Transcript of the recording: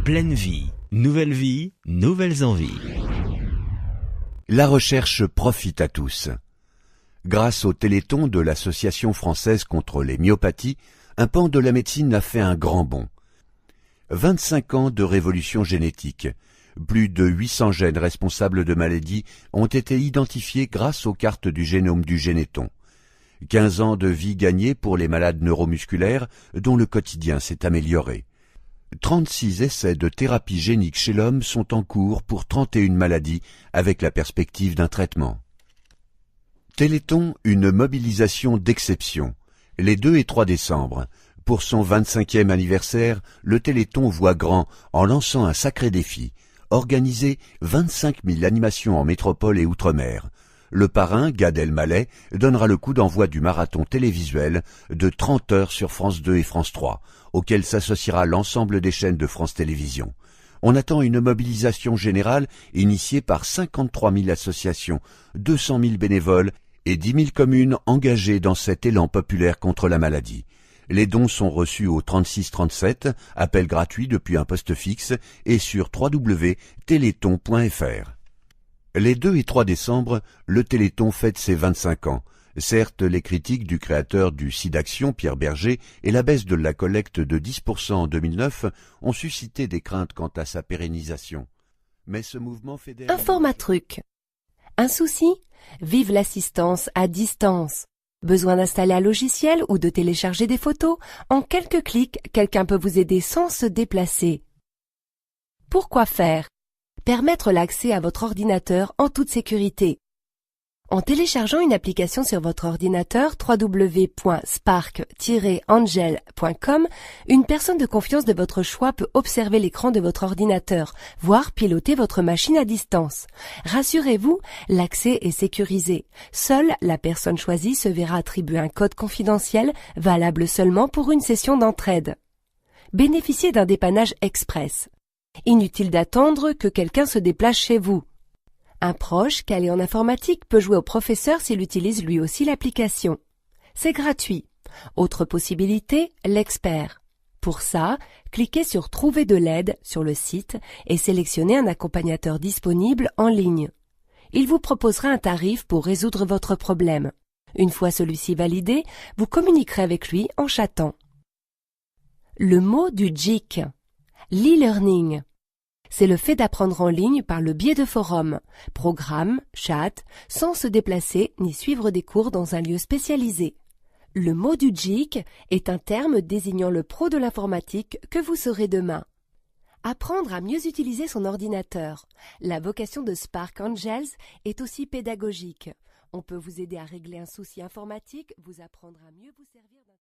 Pleine vie, nouvelles envies. La recherche profite à tous. Grâce au Téléthon de l'Association française contre les myopathies, un pan de la médecine a fait un grand bond. 25 ans de révolution génétique. Plus de 800 gènes responsables de maladies ont été identifiés grâce aux cartes du génome du Généton. 15 ans de vie gagnée pour les malades neuromusculaires dont le quotidien s'est amélioré. 36 essais de thérapie génique chez l'homme sont en cours pour 31 maladies avec la perspective d'un traitement. Téléthon, une mobilisation d'exception. Les 2 et 3 décembre. Pour son 25e anniversaire, le Téléthon voit grand en lançant un sacré défi. Organiser 25 000 animations en métropole et outre-mer. Le parrain, Gad Elmaleh, donnera le coup d'envoi du marathon télévisuel de 30 heures sur France 2 et France 3, auquel s'associera l'ensemble des chaînes de France Télévisions. On attend une mobilisation générale initiée par 53 000 associations, 200 000 bénévoles et 10 000 communes engagées dans cet élan populaire contre la maladie. Les dons sont reçus au 3637, appel gratuit depuis un poste fixe et sur www.téléthon.fr. Les 2 et 3 décembre, le Téléthon fête ses 25 ans. Certes, les critiques du créateur du SIDAction, Pierre Berger, et la baisse de la collecte de 10% en 2009 ont suscité des craintes quant à sa pérennisation. Mais ce mouvement fédère... Informatruc. Un souci? Vive l'assistance à distance. Besoin d'installer un logiciel ou de télécharger des photos? En quelques clics, quelqu'un peut vous aider sans se déplacer. Pourquoi faire? Permettre l'accès à votre ordinateur en toute sécurité. En téléchargeant une application sur votre ordinateur www.spark-angel.com, une personne de confiance de votre choix peut observer l'écran de votre ordinateur, voire piloter votre machine à distance. Rassurez-vous, l'accès est sécurisé. Seule la personne choisie se verra attribuer un code confidentiel valable seulement pour une session d'entraide. Bénéficiez d'un dépannage express. Inutile d'attendre que quelqu'un se déplace chez vous. Un proche calé en informatique peut jouer au professeur s'il utilise lui aussi l'application. C'est gratuit. Autre possibilité, l'expert. Pour ça, cliquez sur Trouver de l'aide sur le site et sélectionnez un accompagnateur disponible en ligne. Il vous proposera un tarif pour résoudre votre problème. Une fois celui-ci validé, vous communiquerez avec lui en chattant. Le mot du GIC. L'e-learning. C'est le fait d'apprendre en ligne par le biais de forums, programmes, chats, sans se déplacer ni suivre des cours dans un lieu spécialisé. Le mot du GIC est un terme désignant le pro de l'informatique que vous serez demain. Apprendre à mieux utiliser son ordinateur. La vocation de Spark Angels est aussi pédagogique. On peut vous aider à régler un souci informatique, vous apprendre à mieux vous servir d'un